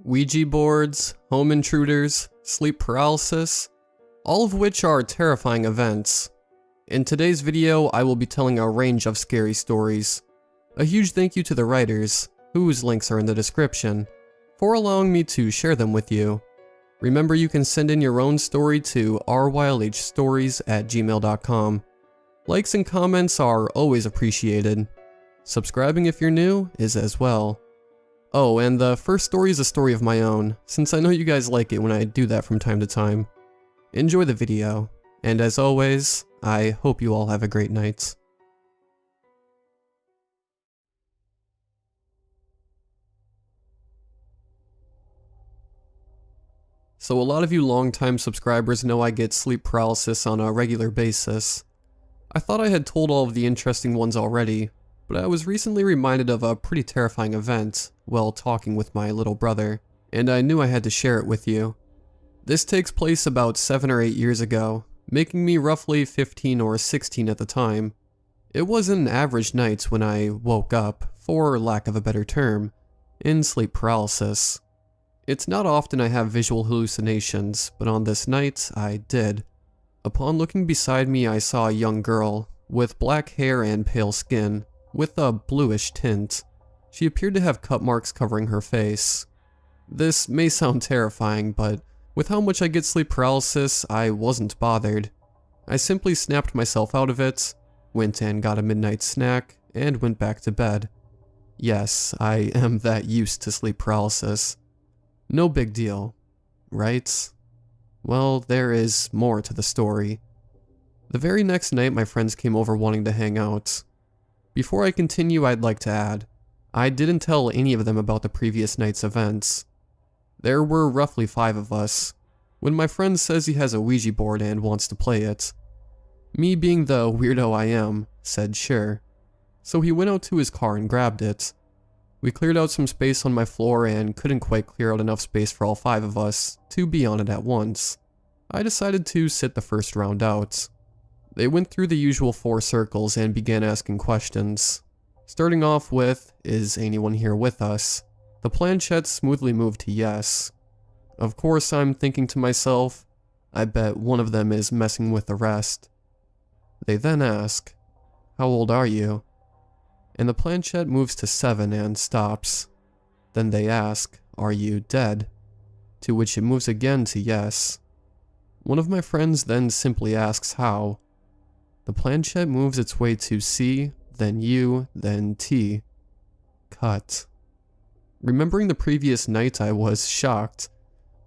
Ouija boards, home intruders, sleep paralysis, all of which are terrifying events. In today's video, I will be telling a range of scary stories. A huge thank you to the writers, whose links are in the description, for allowing me to share them with you. Remember, you can send in your own story to rylhstories@gmail.com. Likes and comments are always appreciated. Subscribing if you're new is as well. Oh, and the first story is a story of my own, since I know you guys like it when I do that from time to time. Enjoy the video, and as always, I hope you all have a great night. So a lot of you longtime subscribers know I get sleep paralysis on a regular basis. I thought I had told all of the interesting ones already, but I was recently reminded of a pretty terrifying event while talking with my little brother, and I knew I had to share it with you. This takes place about 7 or 8 years ago, making me roughly 15 or 16 at the time. It was an average night when I woke up, for lack of a better term, in sleep paralysis. It's not often I have visual hallucinations, but on this night, I did. Upon looking beside me, I saw a young girl, with black hair and pale skin, with a bluish tint. She appeared to have cut marks covering her face. This may sound terrifying, but with how much I get sleep paralysis, I wasn't bothered. I simply snapped myself out of it, went and got a midnight snack, and went back to bed. Yes, I am that used to sleep paralysis. No big deal, right? Well, there is more to the story. The very next night, my friends came over wanting to hang out. Before I continue, I'd like to add, I didn't tell any of them about the previous night's events. There were roughly 5 of us, when my friend says he has a Ouija board and wants to play it. Me being the weirdo I am, said sure. So he went out to his car and grabbed it. We cleared out some space on my floor and couldn't quite clear out enough space for all 5 of us to be on it at once. I decided to sit the first round out. They went through the usual 4 circles and began asking questions. Starting off with, is anyone here with us? The planchette smoothly moved to yes. Of course, I'm thinking to myself, I bet one of them is messing with the rest. They then ask, how old are you? And the planchette moves to 7 and stops. Then they ask, are you dead? To which it moves again to yes. One of my friends then simply asks how. The planchette moves its way to C, then U, then T. Cut. Remembering the previous night, I was shocked.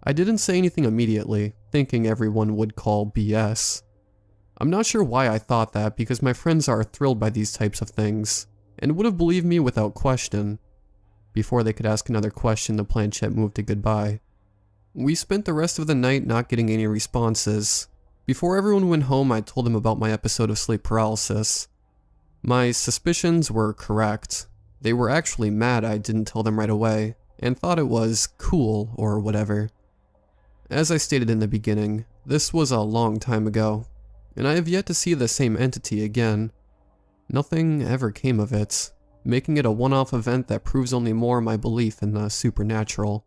I didn't say anything immediately, thinking everyone would call BS. I'm not sure why I thought that, because my friends are thrilled by these types of things, and would have believed me without question. Before they could ask another question, the planchette moved to goodbye. We spent the rest of the night not getting any responses. Before everyone went home, I told them about my episode of sleep paralysis. My suspicions were correct. They were actually mad I didn't tell them right away, and thought it was cool or whatever. As I stated in the beginning, this was a long time ago, and I have yet to see the same entity again. Nothing ever came of it, making it a one-off event that proves only more my belief in the supernatural.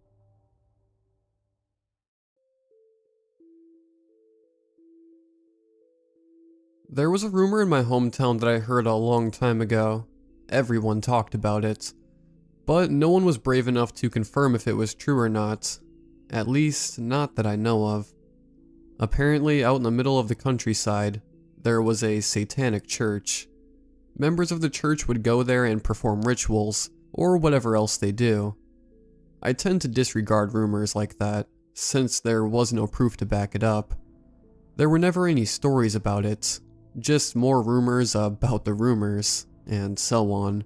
There was a rumor in my hometown that I heard a long time ago. Everyone talked about it, but no one was brave enough to confirm if it was true or not, at least not that I know of. Apparently, out in the middle of the countryside, there was a satanic church. Members of the church would go there and perform rituals, or whatever else they do. I tend to disregard rumors like that, since there was no proof to back it up. There were never any stories about it, just more rumors about the rumors, and so on.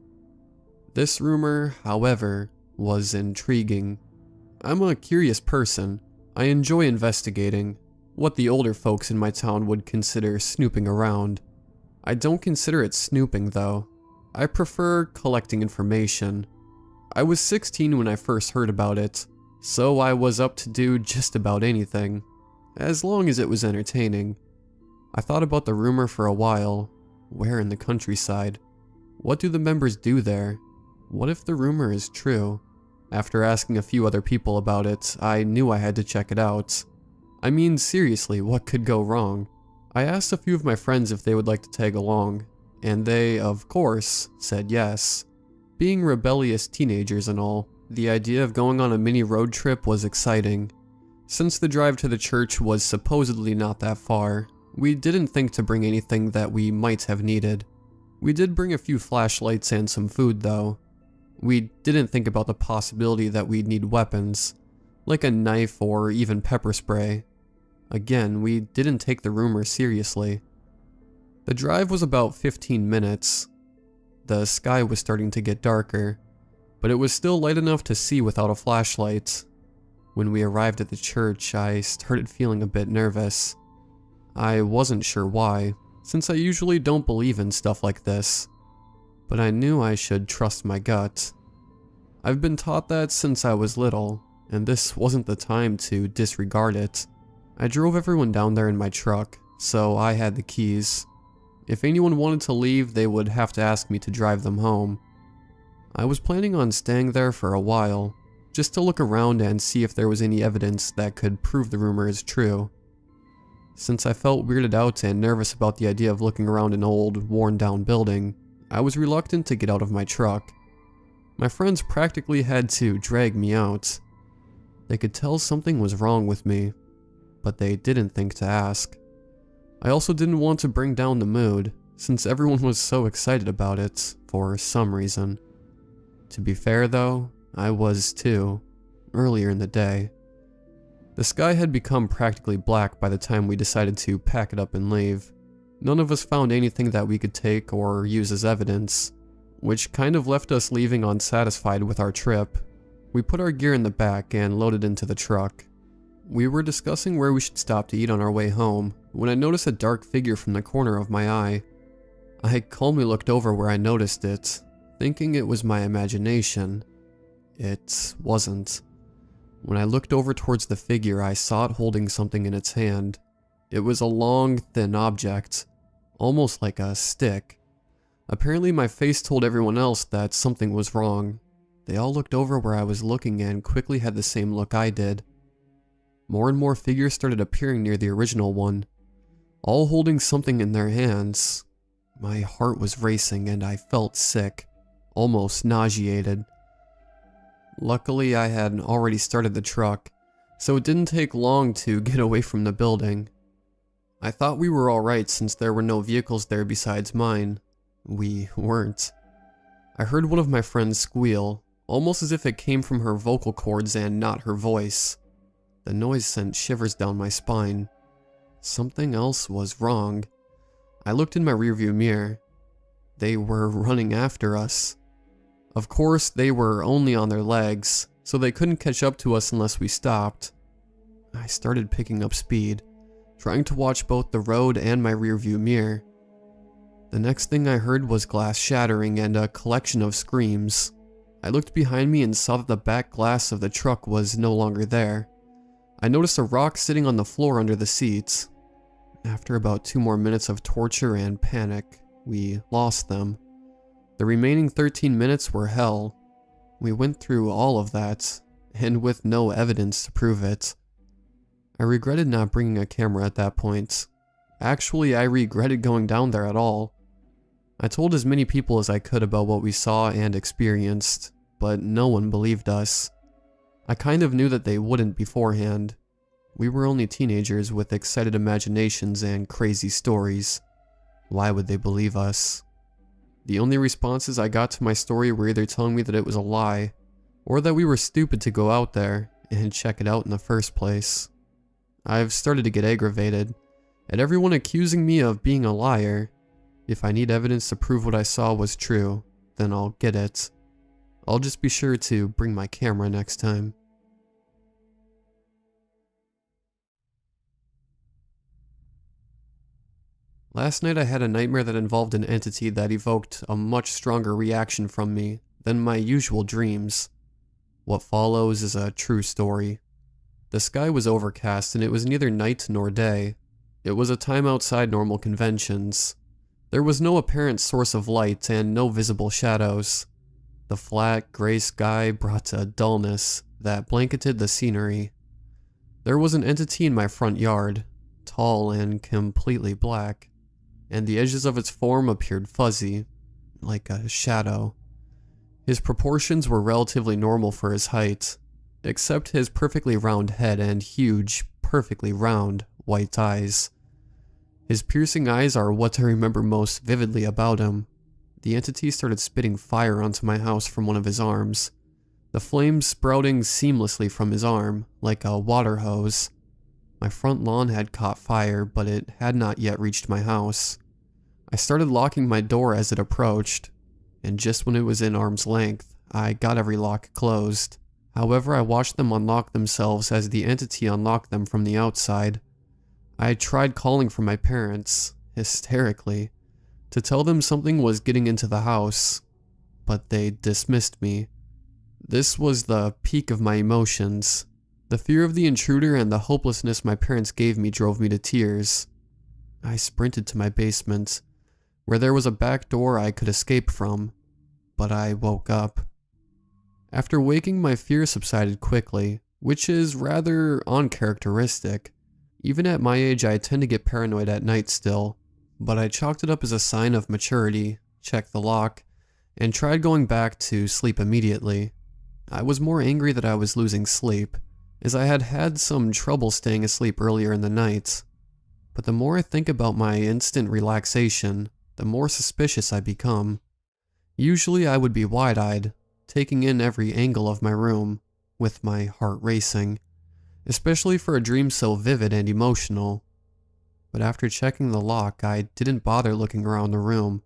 This rumor, however, was intriguing. I'm a curious person. I enjoy investigating, what the older folks in my town would consider snooping around. I don't consider it snooping though. I prefer collecting information. I was 16 when I first heard about it, so I was up to do just about anything, as long as it was entertaining. I thought about the rumor for a while. Where in the countryside? What do the members do there? What if the rumor is true? After asking a few other people about it, I knew I had to check it out. I mean, seriously, what could go wrong? I asked a few of my friends if they would like to tag along, and they, of course, said yes. Being rebellious teenagers and all, the idea of going on a mini road trip was exciting. Since the drive to the church was supposedly not that far, we didn't think to bring anything that we might have needed. We did bring a few flashlights and some food though. We didn't think about the possibility that we'd need weapons, like a knife or even pepper spray. Again, we didn't take the rumors seriously. The drive was about 15 minutes. The sky was starting to get darker, but it was still light enough to see without a flashlight. When we arrived at the church, I started feeling a bit nervous. I wasn't sure why, since I usually don't believe in stuff like this, but I knew I should trust my gut. I've been taught that since I was little, and this wasn't the time to disregard it. I drove everyone down there in my truck, so I had the keys. If anyone wanted to leave, they would have to ask me to drive them home. I was planning on staying there for a while, just to look around and see if there was any evidence that could prove the rumor is true. Since I felt weirded out and nervous about the idea of looking around an old, worn-down building, I was reluctant to get out of my truck. My friends practically had to drag me out. They could tell something was wrong with me, but they didn't think to ask. I also didn't want to bring down the mood, since everyone was so excited about it, for some reason. To be fair though, I was too, earlier in the day. The sky had become practically black by the time we decided to pack it up and leave. None of us found anything that we could take or use as evidence, which kind of left us leaving unsatisfied with our trip. We put our gear in the back and loaded into the truck. We were discussing where we should stop to eat on our way home, when I noticed a dark figure from the corner of my eye. I calmly looked over where I noticed it, thinking it was my imagination. It wasn't. When I looked over towards the figure, I saw it holding something in its hand. It was a long, thin object, almost like a stick. Apparently my face told everyone else that something was wrong. They all looked over where I was looking and quickly had the same look I did. More and more figures started appearing near the original one, all holding something in their hands. My heart was racing and I felt sick, almost nauseated. Luckily, I had already started the truck, so it didn't take long to get away from the building. I thought we were alright since there were no vehicles there besides mine. We weren't. I heard one of my friends squeal, almost as if it came from her vocal cords and not her voice. The noise sent shivers down my spine. Something else was wrong. I looked in my rearview mirror. They were running after us. Of course, they were only on their legs, so they couldn't catch up to us unless we stopped. I started picking up speed, trying to watch both the road and my rearview mirror. The next thing I heard was glass shattering and a collection of screams. I looked behind me and saw that the back glass of the truck was no longer there. I noticed a rock sitting on the floor under the seats. After about 2 more minutes of torture and panic, we lost them. The remaining 13 minutes were hell. We went through all of that, and with no evidence to prove it. I regretted not bringing a camera at that point. Actually, I regretted going down there at all. I told as many people as I could about what we saw and experienced, but no one believed us. I kind of knew that they wouldn't beforehand. We were only teenagers with excited imaginations and crazy stories. Why would they believe us? The only responses I got to my story were either telling me that it was a lie, or that we were stupid to go out there and check it out in the first place. I've started to get aggravated at everyone accusing me of being a liar. If I need evidence to prove what I saw was true, then I'll get it. I'll just be sure to bring my camera next time. Last night I had a nightmare that involved an entity that evoked a much stronger reaction from me than my usual dreams. What follows is a true story. The sky was overcast and it was neither night nor day. It was a time outside normal conventions. There was no apparent source of light and no visible shadows. The flat, gray sky brought a dullness that blanketed the scenery. There was an entity in my front yard, tall and completely black, and the edges of its form appeared fuzzy, like a shadow. His proportions were relatively normal for his height, except his perfectly round head and huge, perfectly round, white eyes. His piercing eyes are what I remember most vividly about him. The entity started spitting fire onto my house from one of his arms, the flames sprouting seamlessly from his arm, like a water hose. My front lawn had caught fire, but it had not yet reached my house. I started locking my door as it approached, and just when it was in arm's length, I got every lock closed. However, I watched them unlock themselves as the entity unlocked them from the outside. I tried calling for my parents, hysterically, to tell them something was getting into the house, but they dismissed me. This was the peak of my emotions. The fear of the intruder and the hopelessness my parents gave me drove me to tears. I sprinted to my basement, where there was a back door I could escape from, but I woke up. After waking, my fear subsided quickly, which is rather uncharacteristic. Even at my age, I tend to get paranoid at night still, but I chalked it up as a sign of maturity, checked the lock, and tried going back to sleep immediately. I was more angry that I was losing sleep, as I had had some trouble staying asleep earlier in the night. But the more I think about my instant relaxation, the more suspicious I become. Usually I would be wide-eyed, taking in every angle of my room, with my heart racing, especially for a dream so vivid and emotional. But after checking the lock, I didn't bother looking around the room.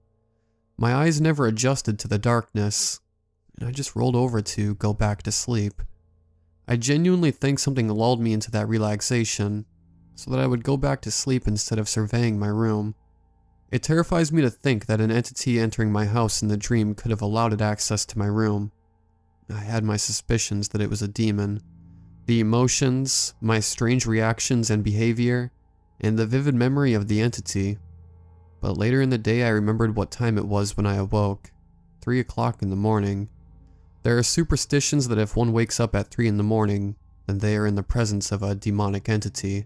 My eyes never adjusted to the darkness, and I just rolled over to go back to sleep. I genuinely think something lulled me into that relaxation, so that I would go back to sleep instead of surveying my room. It terrifies me to think that an entity entering my house in the dream could have allowed it access to my room. I had my suspicions that it was a demon. The emotions, my strange reactions and behavior, and the vivid memory of the entity. But later in the day I remembered what time it was when I awoke. 3 o'clock in the morning. There are superstitions that if one wakes up at 3 in the morning, then they are in the presence of a demonic entity.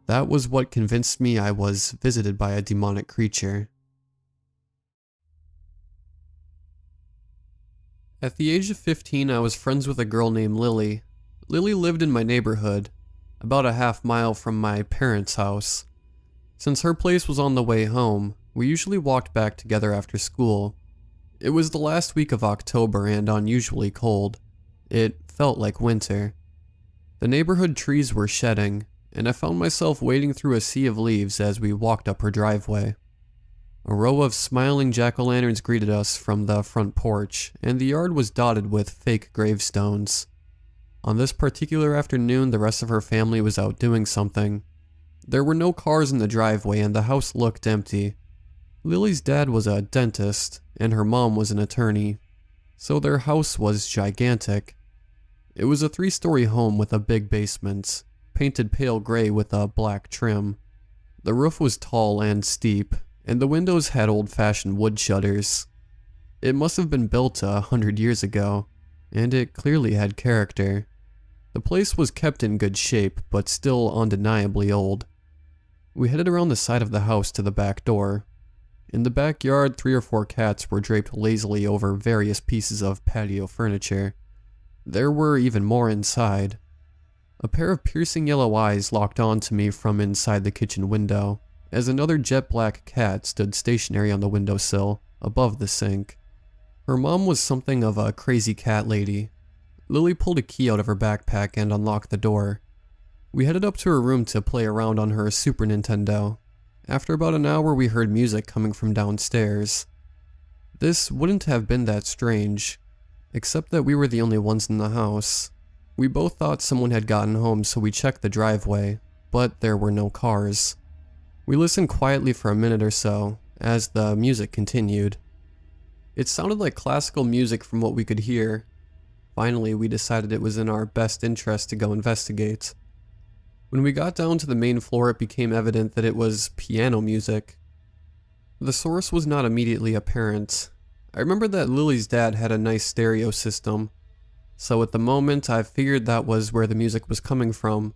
That was what convinced me I was visited by a demonic creature. At the age of 15, I was friends with a girl named Lily. Lily lived in my neighborhood, about a half-mile from my parents' house. Since her place was on the way home, we usually walked back together after school. It was the last week of October and unusually cold. It felt like winter. The neighborhood trees were shedding, and I found myself wading through a sea of leaves as we walked up her driveway. A row of smiling jack-o'-lanterns greeted us from the front porch, and the yard was dotted with fake gravestones. On this particular afternoon, the rest of her family was out doing something. There were no cars in the driveway, and the house looked empty. Lily's dad was a dentist, and her mom was an attorney, so their house was gigantic. It was a 3-story home with a big basement, painted pale gray with a black trim. The roof was tall and steep, and the windows had old-fashioned wood shutters. It must have been built 100 years ago, and it clearly had character. The place was kept in good shape, but still undeniably old. We headed around the side of the house to the back door. In the backyard, 3 or 4 cats were draped lazily over various pieces of patio furniture. There were even more inside. A pair of piercing yellow eyes locked on to me from inside the kitchen window, as another jet black cat stood stationary on the windowsill, above the sink. Her mom was something of a crazy cat lady. Lily pulled a key out of her backpack and unlocked the door. We headed up to her room to play around on her Super Nintendo. After about an hour, we heard music coming from downstairs. This wouldn't have been that strange, except that we were the only ones in the house. We both thought someone had gotten home, so we checked the driveway, but there were no cars. We listened quietly for a minute or so, as the music continued. It sounded like classical music from what we could hear. Finally, we decided it was in our best interest to go investigate. When we got down to the main floor, it became evident that it was piano music. The source was not immediately apparent. I remember that Lily's dad had a nice stereo system, so at the moment I figured that was where the music was coming from.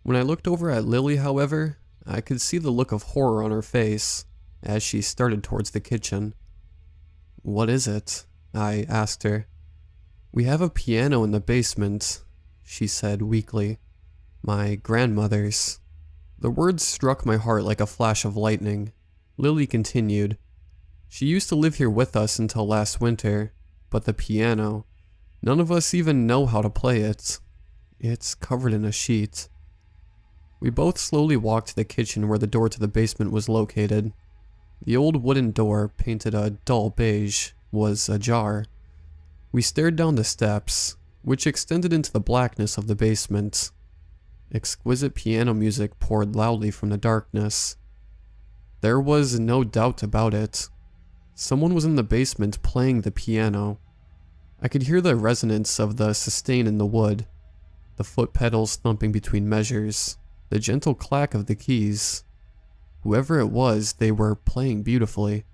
When I looked over at Lily, however, I could see the look of horror on her face as she started towards the kitchen. "What is it?" I asked her. "We have a piano in the basement," she said weakly. "My grandmother's." The words struck my heart like a flash of lightning. Lily continued. "She used to live here with us until last winter, but the piano, none of us even know how to play it. It's covered in a sheet." We both slowly walked to the kitchen where the door to the basement was located. The old wooden door, painted a dull beige, was ajar. We stared down the steps, which extended into the blackness of the basement. Exquisite piano music poured loudly from the darkness. There was no doubt about it. Someone was in the basement playing the piano. I could hear the resonance of the sustain in the wood, the foot pedals thumping between measures, the gentle clack of the keys. Whoever it was, they were playing beautifully.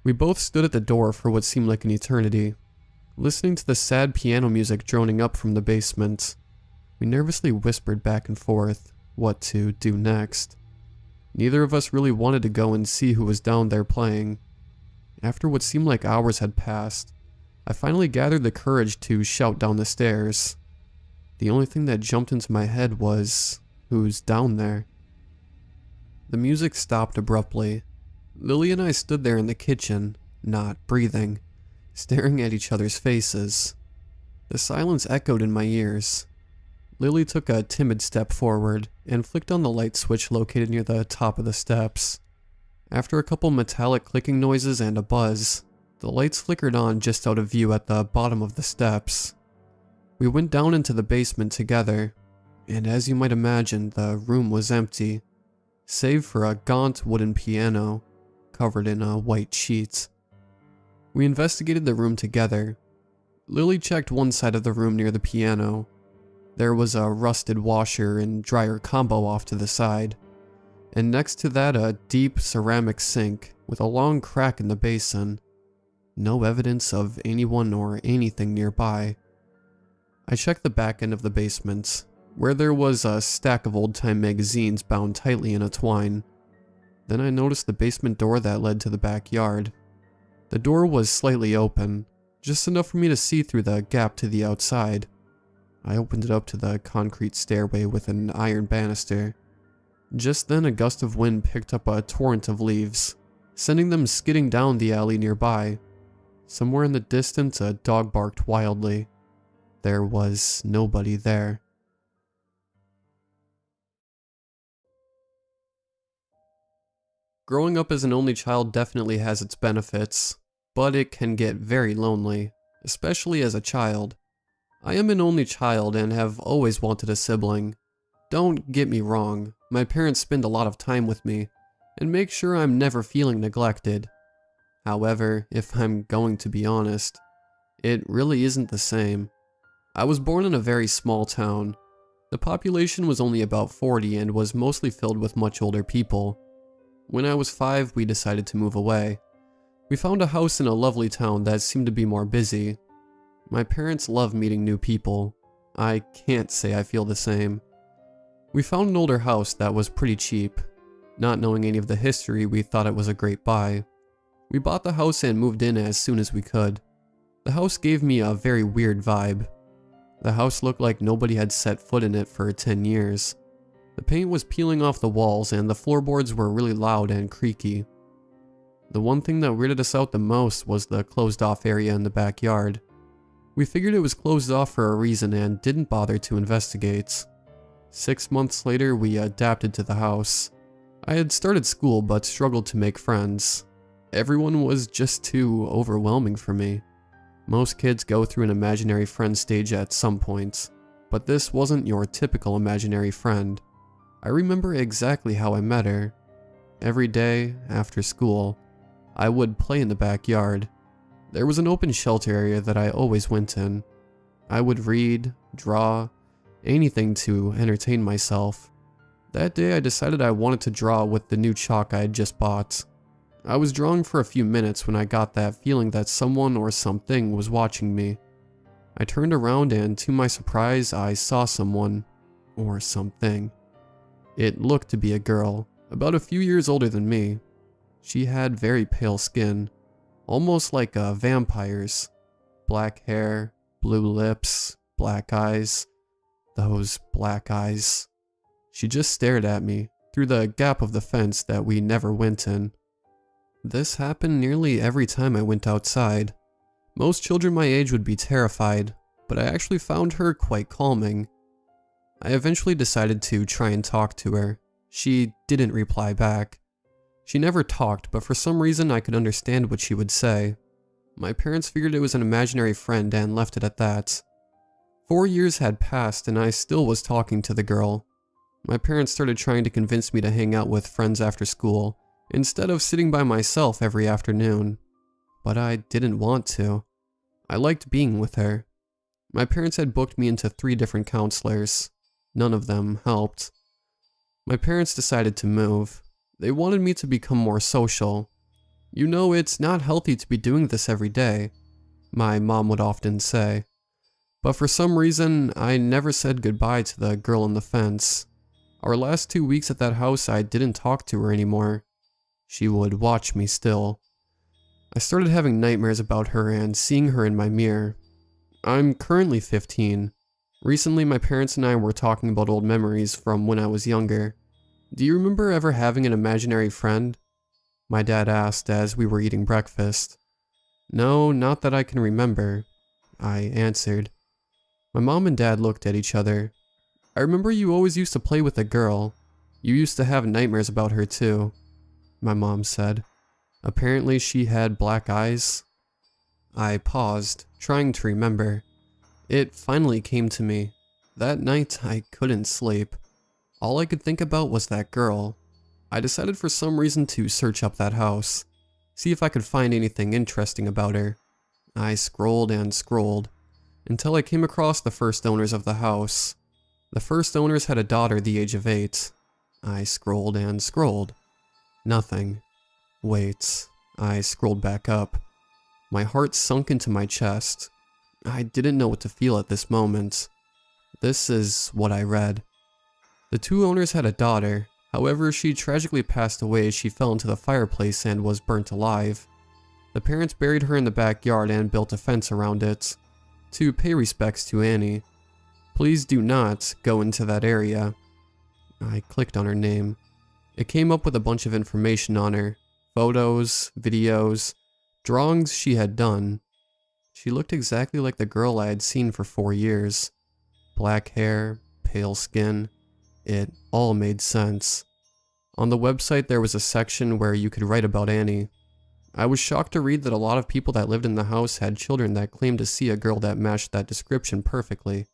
We both stood at the door for what seemed like an eternity, listening to the sad piano music droning up from the basement. We nervously whispered back and forth what to do next. Neither of us really wanted to go and see who was down there playing. After what seemed like hours had passed, I finally gathered the courage to shout down the stairs. The only thing that jumped into my head was, who's down there? The music stopped abruptly. Lily and I stood there in the kitchen, not breathing, staring at each other's faces. The silence echoed in my ears. Lily took a timid step forward and flicked on the light switch located near the top of the steps. After a couple metallic clicking noises and a buzz, the lights flickered on just out of view at the bottom of the steps. We went down into the basement together, and as you might imagine, the room was empty, save for a gaunt wooden piano covered in a white sheet. We investigated the room together. Lily checked one side of the room near the piano. There was a rusted washer and dryer combo off to the side, and next to that a deep ceramic sink with a long crack in the basin. No evidence of anyone or anything nearby. I checked the back end of the basement, where there was a stack of old-time magazines bound tightly in a twine. Then I noticed the basement door that led to the backyard. The door was slightly open, just enough for me to see through the gap to the outside. I opened it up to the concrete stairway with an iron banister. Just then a gust of wind picked up a torrent of leaves, sending them skidding down the alley nearby. Somewhere in the distance a dog barked wildly. There was nobody there. Growing up as an only child definitely has its benefits, but it can get very lonely, especially as a child. I am an only child and have always wanted a sibling. Don't get me wrong, my parents spend a lot of time with me, and make sure I'm never feeling neglected. However, if I'm going to be honest, it really isn't the same. I was born in a very small town. The population was only about 40 and was mostly filled with much older people. When I was 5, we decided to move away. We found a house in a lovely town that seemed to be more busy. My parents love meeting new people. I can't say I feel the same. We found an older house that was pretty cheap. Not knowing any of the history, we thought it was a great buy. We bought the house and moved in as soon as we could. The house gave me a very weird vibe. The house looked like nobody had set foot in it for 10 years. The paint was peeling off the walls and the floorboards were really loud and creaky. The one thing that weirded us out the most was the closed off area in the backyard. We figured it was closed off for a reason and didn't bother to investigate. 6 months later, we adapted to the house. I had started school but struggled to make friends. Everyone was just too overwhelming for me. Most kids go through an imaginary friend stage at some point, but this wasn't your typical imaginary friend. I remember exactly how I met her. Every day, after school, I would play in the backyard. There was an open shelter area that I always went in. I would read, draw, anything to entertain myself. That day I decided I wanted to draw with the new chalk I had just bought. I was drawing for a few minutes when I got that feeling that someone or something was watching me. I turned around and to my surprise, I saw someone or something. It looked to be a girl, about a few years older than me. She had very pale skin, almost like a vampire's. Black hair, blue lips, black eyes. Those black eyes. She just stared at me through the gap of the fence that we never went in. This happened nearly every time I went outside. Most children my age would be terrified, but I actually found her quite calming. I eventually decided to try and talk to her. She didn't reply back. She never talked, but for some reason I could understand what she would say. My parents figured it was an imaginary friend and left it at that. 4 years had passed and I still was talking to the girl. My parents started trying to convince me to hang out with friends after school, instead of sitting by myself every afternoon. But I didn't want to. I liked being with her. My parents had booked me into 3 different counselors. None of them helped. My parents decided to move. They wanted me to become more social. You know, it's not healthy to be doing this every day, my mom would often say. But for some reason, I never said goodbye to the girl on the fence. Our last 2 weeks at that house, I didn't talk to her anymore. She would watch me still. I started having nightmares about her and seeing her in my mirror. I'm currently 15. Recently, my parents and I were talking about old memories from when I was younger. Do you remember ever having an imaginary friend? My dad asked as we were eating breakfast. No, not that I can remember, I answered. My mom and dad looked at each other. I remember you always used to play with a girl. You used to have nightmares about her too, my mom said. Apparently she had black eyes. I paused, trying to remember. It finally came to me. That night I couldn't sleep. All I could think about was that girl. I decided for some reason to search up that house, see if I could find anything interesting about her. I scrolled and scrolled, until I came across the first owners of the house. The first owners had a daughter the age of 8. I scrolled and scrolled. Nothing. Wait, I scrolled back up. My heart sunk into my chest. I didn't know what to feel at this moment. This is what I read. The 2 owners had a daughter. However, she tragically passed away as she fell into the fireplace and was burnt alive. The parents buried her in the backyard and built a fence around it, to pay respects to Annie. Please do not go into that area. I clicked on her name. It came up with a bunch of information on her. Photos, videos, drawings she had done. She looked exactly like the girl I had seen for 4 years. Black hair, pale skin. It all made sense. On the website there was a section where you could write about Annie. I was shocked to read that a lot of people that lived in the house had children that claimed to see a girl that matched that description perfectly.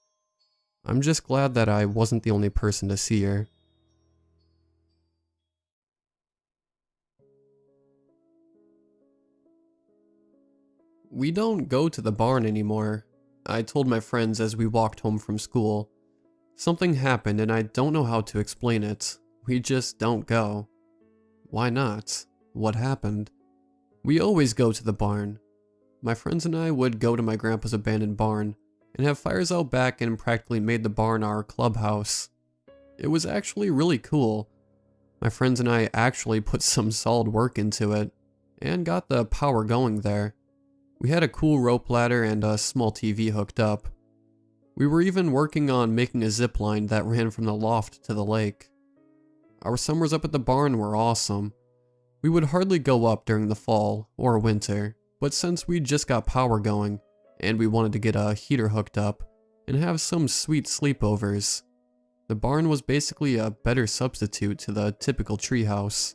I'm just glad that I wasn't the only person to see her. We don't go to the barn anymore, I told my friends as we walked home from school. Something happened and I don't know how to explain it. We just don't go. Why not? What happened? We always go to the barn. My friends and I would go to my grandpa's abandoned barn and have fires out back and practically made the barn our clubhouse. It was actually really cool. My friends and I actually put some solid work into it and got the power going there. We had a cool rope ladder and a small TV hooked up. We were even working on making a zip line that ran from the loft to the lake. Our summers up at the barn were awesome. We would hardly go up during the fall or winter, but since we just got power going, and we wanted to get a heater hooked up and have some sweet sleepovers, the barn was basically a better substitute to the typical treehouse.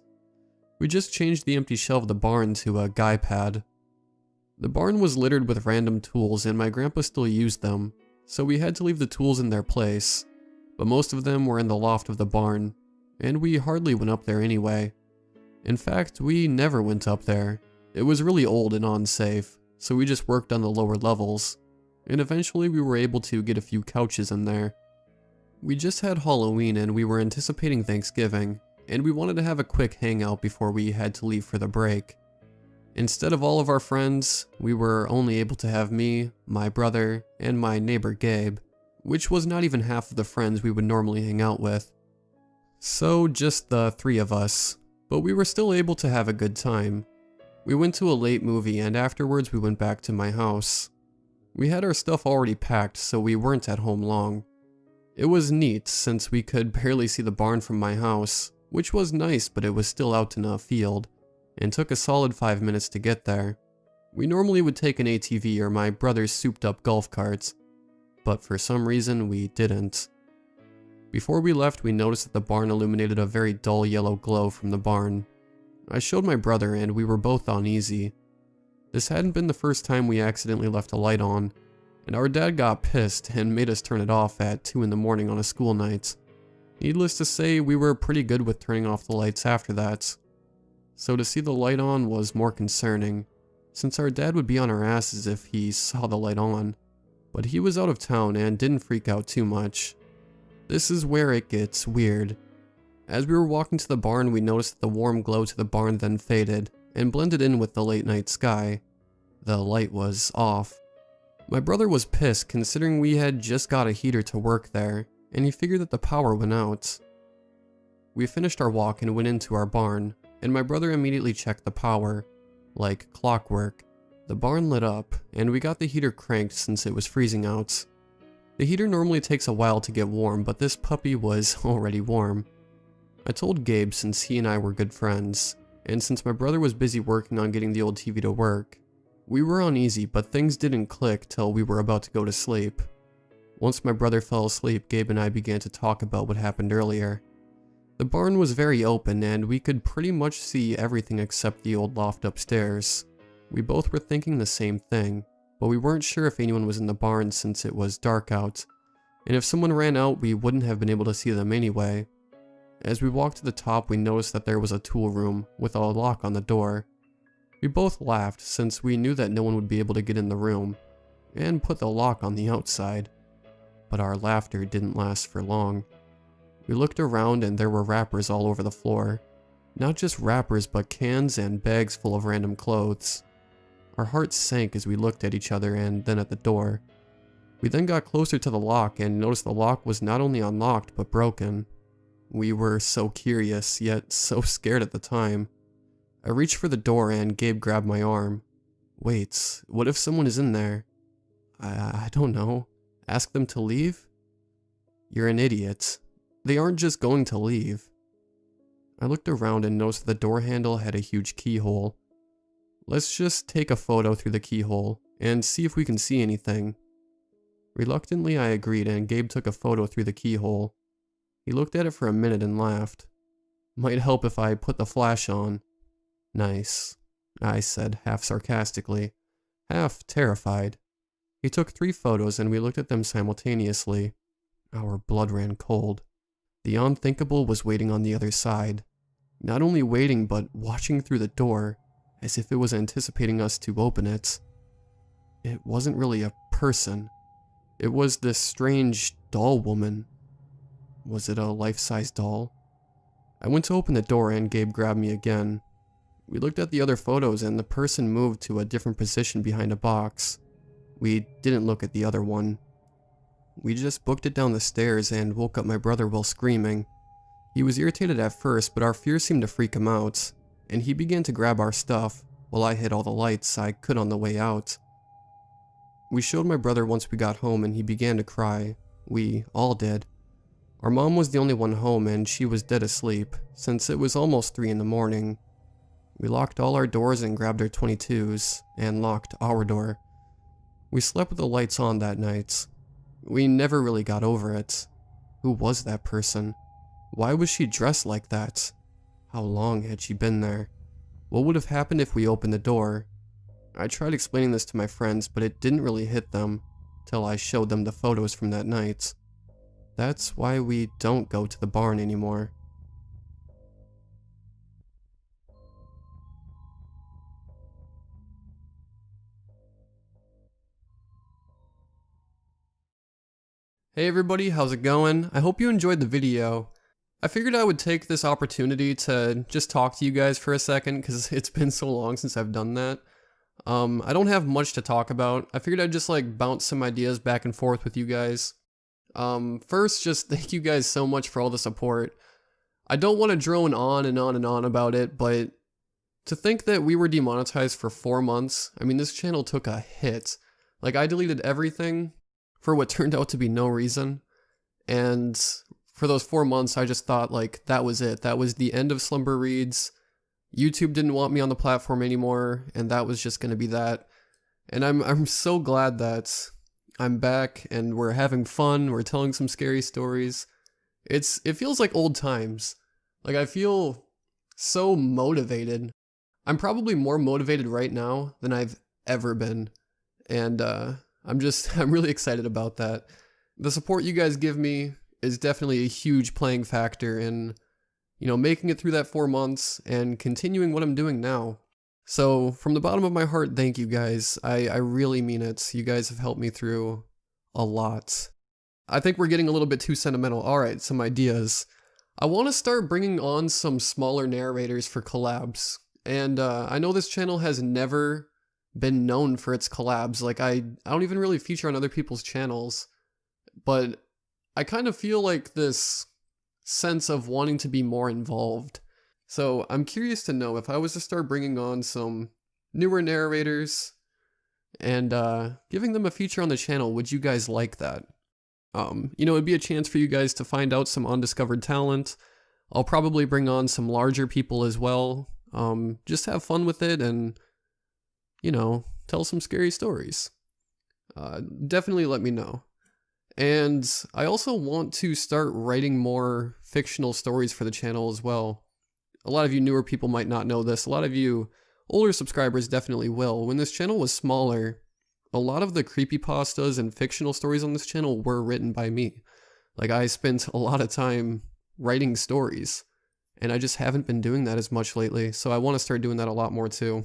We just changed the empty shell of the barn to a guy pad. The barn was littered with random tools and my grandpa still used them, so we had to leave the tools in their place, but most of them were in the loft of the barn, and we hardly went up there anyway. In fact, we never went up there. It was really old and unsafe, so we just worked on the lower levels, and eventually we were able to get a few couches in there. We just had Halloween and we were anticipating Thanksgiving, and we wanted to have a quick hangout before we had to leave for the break. Instead of all of our friends, we were only able to have me, my brother, and my neighbor Gabe, which was not even half of the friends we would normally hang out with. So just the three of us, but we were still able to have a good time. We went to a late movie and afterwards we went back to my house. We had our stuff already packed, so we weren't at home long. It was neat since we could barely see the barn from my house, which was nice, but it was still out in a field, and took a solid 5 minutes to get there. We normally would take an ATV or my brother's souped up golf carts, but for some reason we didn't. Before we left, we noticed that the barn illuminated a very dull yellow glow from the barn. I showed my brother and we were both uneasy. This hadn't been the first time we accidentally left a light on, and our dad got pissed and made us turn it off at 2 in the morning on a school night. Needless to say, we were pretty good with turning off the lights after that. So to see the light on was more concerning, since our dad would be on our asses if he saw the light on, but he was out of town and didn't freak out too much. This is where it gets weird. As we were walking to the barn, we noticed that the warm glow to the barn then faded and blended in with the late night sky. The light was off. My brother was pissed considering we had just got a heater to work there, and he figured that the power went out. We finished our walk and went into our barn, and my brother immediately checked the power. Like clockwork, the barn lit up, and we got the heater cranked since it was freezing out. The heater normally takes a while to get warm, but this puppy was already warm. I told Gabe since he and I were good friends, and since my brother was busy working on getting the old TV to work. We were uneasy, but things didn't click till we were about to go to sleep. Once my brother fell asleep, Gabe and I began to talk about what happened earlier. The barn was very open and we could pretty much see everything except the old loft upstairs. We both were thinking the same thing, but we weren't sure if anyone was in the barn since it was dark out, and if someone ran out we wouldn't have been able to see them anyway. As we walked to the top, we noticed that there was a tool room with a lock on the door. We both laughed since we knew that no one would be able to get in the room, and put the lock on the outside. But our laughter didn't last for long. We looked around and there were wrappers all over the floor. Not just wrappers, but cans and bags full of random clothes. Our hearts sank as we looked at each other and then at the door. We then got closer to the lock and noticed the lock was not only unlocked but broken. We were so curious, yet so scared at the time. I reached for the door and Gabe grabbed my arm. Wait, what if someone is in there? I don't know. Ask them to leave? You're an idiot. They aren't just going to leave. I looked around and noticed the door handle had a huge keyhole. Let's just take a photo through the keyhole and see if we can see anything. Reluctantly, I agreed and Gabe took a photo through the keyhole. He looked at it for a minute and laughed. Might help if I put the flash on. Nice, I said, half sarcastically, half terrified. He took 3 photos and we looked at them simultaneously. Our blood ran cold. The unthinkable was waiting on the other side. Not only waiting, but watching through the door, as if it was anticipating us to open it. It wasn't really a person. It was this strange doll woman. Was it a life-size doll? I went to open the door and Gabe grabbed me again. We looked at the other photos and the person moved to a different position behind a box. We didn't look at the other one. We just booked it down the stairs and woke up my brother while screaming. He was irritated at first, but our fear seemed to freak him out, and he began to grab our stuff, while I hit all the lights I could on the way out. We showed my brother once we got home and he began to cry. We all did. Our mom was the only one home and she was dead asleep, since it was almost 3 in the morning. We locked all our doors and grabbed our .22s, and locked our door. We slept with the lights on that night. We never really got over it. Who was that person? Why was she dressed like that? How long had she been there? What would have happened if we opened the door? I tried explaining this to my friends, but it didn't really hit them, till I showed them the photos from that night. That's why we don't go to the barn anymore. Hey everybody, how's it going? I hope you enjoyed the video. I figured I would take this opportunity to just talk to you guys for a second, because it's been so long since I've done that. I don't have much to talk about. I figured I'd just like bounce some ideas back and forth with you guys. First, just thank you guys so much for all the support. I don't want to drone on and on and on about it, but to think that we were demonetized for 4 months, I mean, this channel took a hit. Like, I deleted everything for what turned out to be no reason, and for those 4 months, I just thought, like, that was it. That was the end of Slumber Reads. YouTube didn't want me on the platform anymore, and that was just going to be that. And I'm so glad that I'm back, and we're having fun, we're telling some scary stories. It feels like old times. Like, I feel so motivated. I'm probably more motivated right now than I've ever been. And I'm really excited about that. The support you guys give me is definitely a huge playing factor in, you know, making it through that 4 months and continuing what I'm doing now. So from the bottom of my heart, thank you guys. I really mean it. You guys have helped me through a lot. I think we're getting a little bit too sentimental. All right, some ideas. I want to start bringing on some smaller narrators for collabs. And I know this channel has never been known for its collabs. Like, I don't even really feature on other people's channels, but I kind of feel like this sense of wanting to be more involved. So I'm curious to know, if I was to start bringing on some newer narrators and giving them a feature on the channel, would you guys like that? You know, it'd be a chance for you guys to find out some undiscovered talent. I'll probably bring on some larger people as well. Just have fun with it and, you know, tell some scary stories. Definitely let me know. And I also want to start writing more fictional stories for the channel as well. A lot of you newer people might not know this. A lot of you older subscribers definitely will. When this channel was smaller, a lot of the creepypastas and fictional stories on this channel were written by me. Like, I spent a lot of time writing stories, and I just haven't been doing that as much lately, so I want to start doing that a lot more too.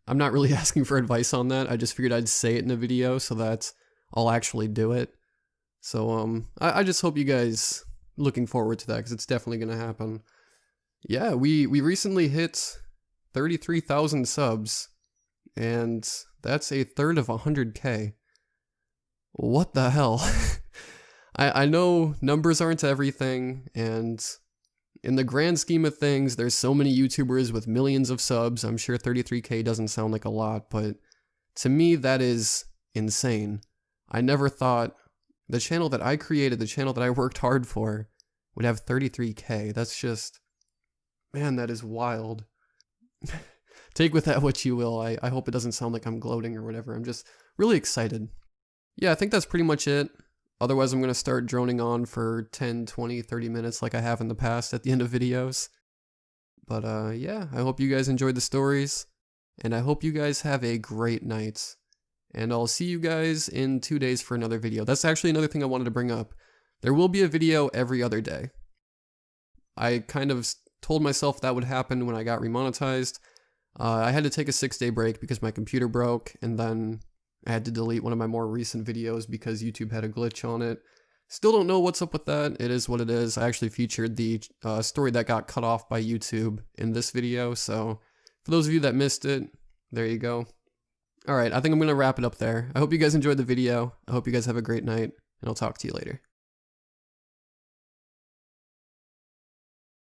I'm not really asking for advice on that. I just figured I'd say it in a video so that I'll actually do it. So I just hope you guys looking forward to that, because it's definitely going to happen. Yeah, we recently hit 33,000 subs, and that's a third of 100K. What the hell? I know numbers aren't everything, and in the grand scheme of things, there's so many YouTubers with millions of subs. I'm sure 33K doesn't sound like a lot, but to me, that is insane. I never thought the channel that I created, the channel that I worked hard for, would have 33K. That's just, man, that is wild. Take with that what you will. I hope it doesn't sound like I'm gloating or whatever. I'm just really excited. Yeah, I think that's pretty much it. Otherwise, I'm going to start droning on for 10, 20, 30 minutes like I have in the past at the end of videos. But yeah, I hope you guys enjoyed the stories, and I hope you guys have a great night. And I'll see you guys in 2 days for another video. That's actually another thing I wanted to bring up. There will be a video every other day. I kind of told myself that would happen when I got remonetized. I had to take a 6-day break because my computer broke, and then I had to delete one of my more recent videos because YouTube had a glitch on it. Still don't know what's up with that. It is what it is. I actually featured the story that got cut off by YouTube in this video, so for those of you that missed it, there you go. Alright, I think I'm going to wrap it up there. I hope you guys enjoyed the video. I hope you guys have a great night, and I'll talk to you later.